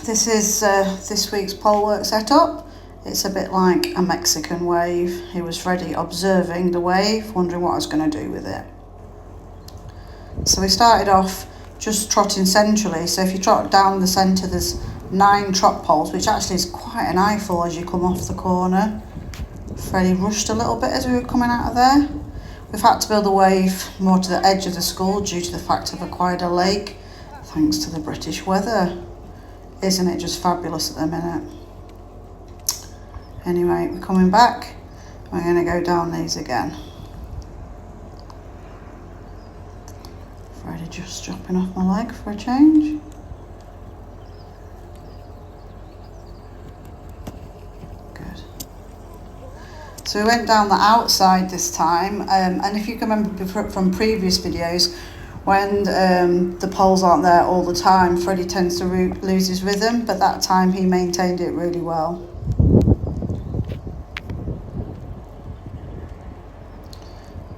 This is this week's polework setup. It's a bit like a Mexican wave. Here was Freddie observing the wave, wondering what I was going to do with it. So we started off just trotting centrally. So if you trot down the centre, there's 9 trot poles, which actually is quite an eyeful as you come off the corner. Freddie rushed a little bit as we were coming out of there. We've had to build a wave more to the edge of the school due to the fact I've acquired a lake, thanks to the British weather. Isn't it just fabulous at the minute? Anyway, we're coming back. We're going to go down these again. Freddie just dropping off my leg for a change. Good. So we went down the outside this time, and if you can remember from previous videos, when the poles aren't there all the time, Freddie tends to lose his rhythm, but that time he maintained it really well.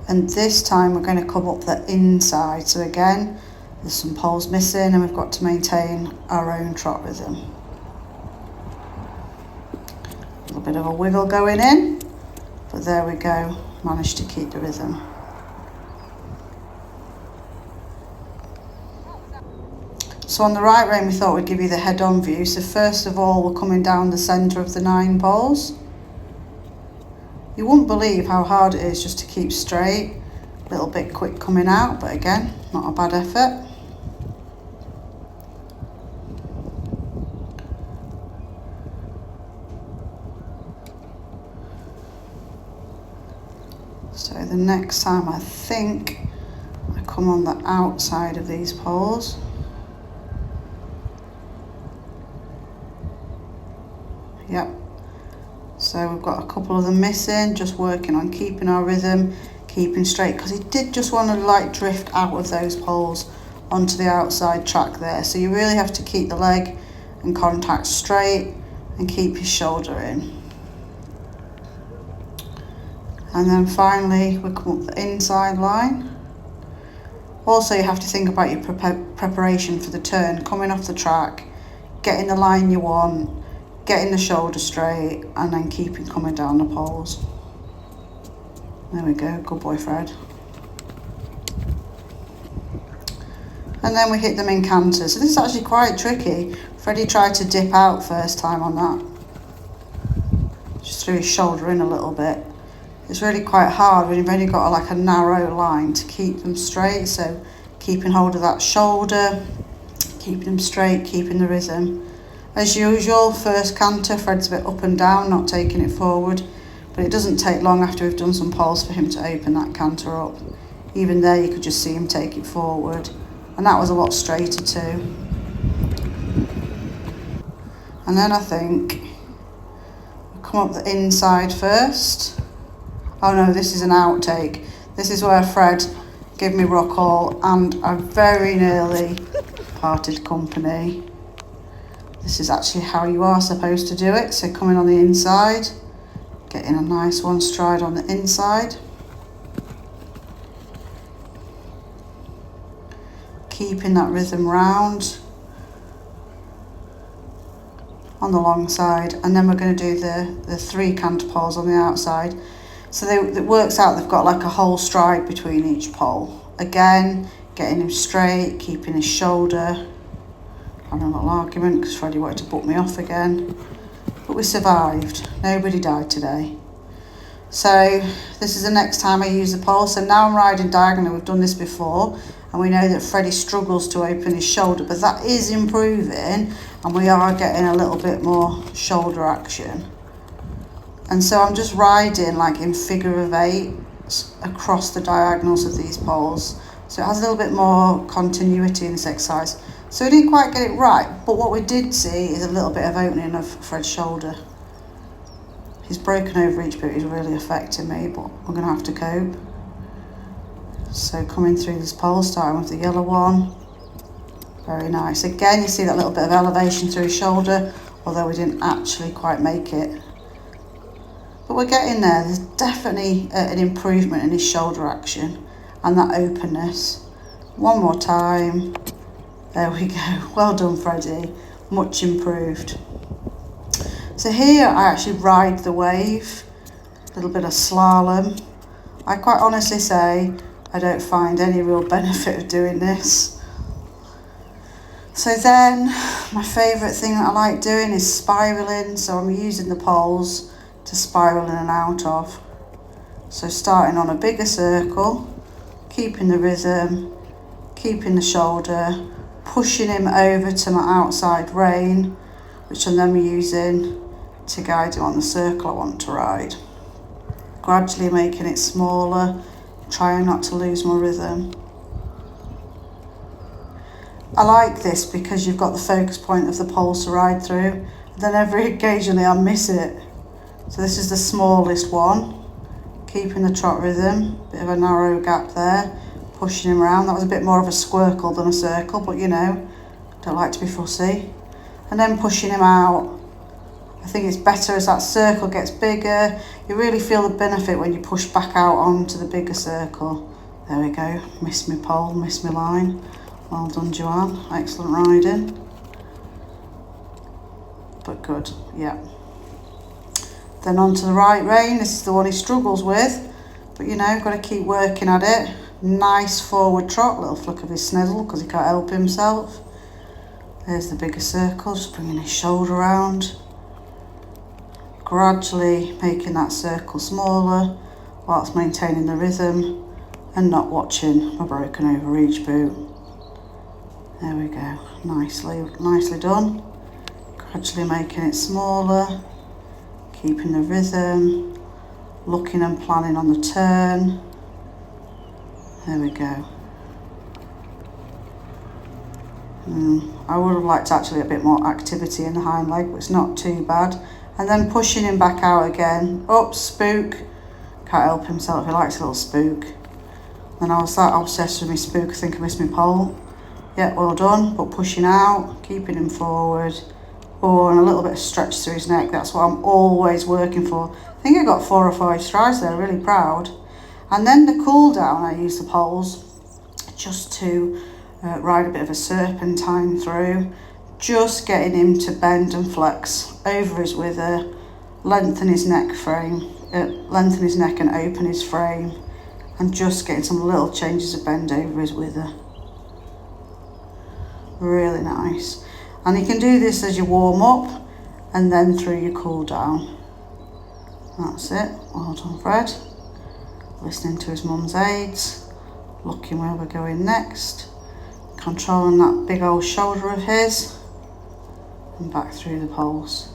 And this time we're going to come up the inside. So again, there's some poles missing and we've got to maintain our own trot rhythm. A little bit of a wiggle going in, but there we go, managed to keep the rhythm. So on the right rein we thought we'd give you the head-on view. So first of all we're coming down the centre of the 9 poles. You wouldn't believe how hard it is just to keep straight. A little bit quick coming out, but again, not a bad effort. So the next time I think I come on the outside of these poles. Yep. So we've got a couple of them missing, just working on keeping our rhythm, keeping straight, because he did just want to like drift out of those poles onto the outside track there. So you really have to keep the leg and contact straight and keep his shoulder in. And then finally we come up the inside line. Also you have to think about your preparation for the turn, coming off the track, getting the line you want, getting the shoulder straight, and then keeping coming down the poles. There we go, good boy Fred. And then we hit them in canters. So this is actually quite tricky. Freddie tried to dip out first time on that. Just threw his shoulder in a little bit. It's really quite hard when you've only got like a narrow line to keep them straight. So keeping hold of that shoulder, keeping them straight, keeping the rhythm. As usual, first canter, Fred's a bit up and down, not taking it forward, but it doesn't take long after we've done some poles for him to open that canter up. Even there you could just see him take it forward, and that was a lot straighter too. And then I think we'll come up the inside first. Oh no, this is an outtake. This is where Fred gave me rock all and I very nearly parted company. This is actually how you are supposed to do it. So coming on the inside, getting a nice one stride on the inside. Keeping that rhythm round on the long side. And then we're going to do the 3 canter poles on the outside. So it works out they've got like a whole stride between each pole. Again, getting him straight, keeping his shoulder. Having a little argument because Freddie wanted to butt me off again, but we survived. Nobody died today. So this is the next time I use the pole. So now I'm riding diagonally. We've done this before and we know that Freddie struggles to open his shoulder, but that is improving and we are getting a little bit more shoulder action. And so I'm just riding like in figure of 8 across the diagonals of these poles. So it has a little bit more continuity in this exercise. So we didn't quite get it right, but what we did see is a little bit of opening of Fred's shoulder. He's broken over each bit, he's really affecting me, but I'm going to have to cope. So coming through this pole, starting with the yellow one. Very nice. Again, you see that little bit of elevation through his shoulder, although we didn't actually quite make it. But we're getting there. There's definitely an improvement in his shoulder action and that openness. One more time. There we go. Well done, Freddie. much improved. So here I actually ride the wave, a little bit of slalom. I quite honestly say I don't find any real benefit of doing this. So then my favourite thing that I like doing is spiralling, so I'm using the poles to spiral in and out of. So starting on a bigger circle, keeping the rhythm, keeping the shoulder, pushing him over to my outside rein, which I'm then using to guide him on the circle I want to ride. Gradually making it smaller, trying not to lose my rhythm. I like this because you've got the focus point of the poles to ride through, then occasionally I miss it. So this is the smallest one, keeping the trot rhythm, bit of a narrow gap there, pushing him around. That was a bit more of a squircle than a circle, but you know, don't like to be fussy. And then pushing him out. I think it's better as that circle gets bigger. You really feel the benefit when you push back out onto the bigger circle. There we go, missed my pole, missed my line. Well done, Joanne, excellent riding. But good, yeah. Then onto the right rein, this is the one he struggles with, but you know, got to keep working at it. Nice forward trot, little flick of his snizzle because he can't help himself. There's the bigger circle, just bringing his shoulder around. Gradually making that circle smaller whilst maintaining the rhythm and not watching my broken over reach boot. There we go, nicely done. Gradually making it smaller, keeping the rhythm, looking and planning on the turn. There we go. I would have liked actually a bit more activity in the hind leg, but it's not too bad. And then pushing him back out again. Up, spook. Can't help himself, he likes a little spook. And I was that obsessed with my spook, I think I missed my pole. Yeah, well done, but pushing out, keeping him forward. Oh, and a little bit of stretch through his neck, that's what I'm always working for. I think I got 4 or 5 strides there, really proud. And then the cool down, I use the poles just to ride a bit of a serpentine through, just getting him to bend and flex over his wither, lengthen his neck and open his frame, and just getting some little changes of bend over his wither. Really nice. And you can do this as you warm up and then through your cool down. That's it. Well done, Fred. Listening to his mum's aids, looking where we're going next, controlling that big old shoulder of his, and back through the poles.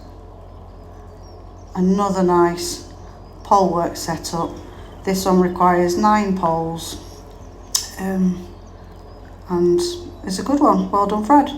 Another nice pole work setup. This one requires 9 poles, and it's a good one. Well done, Fred.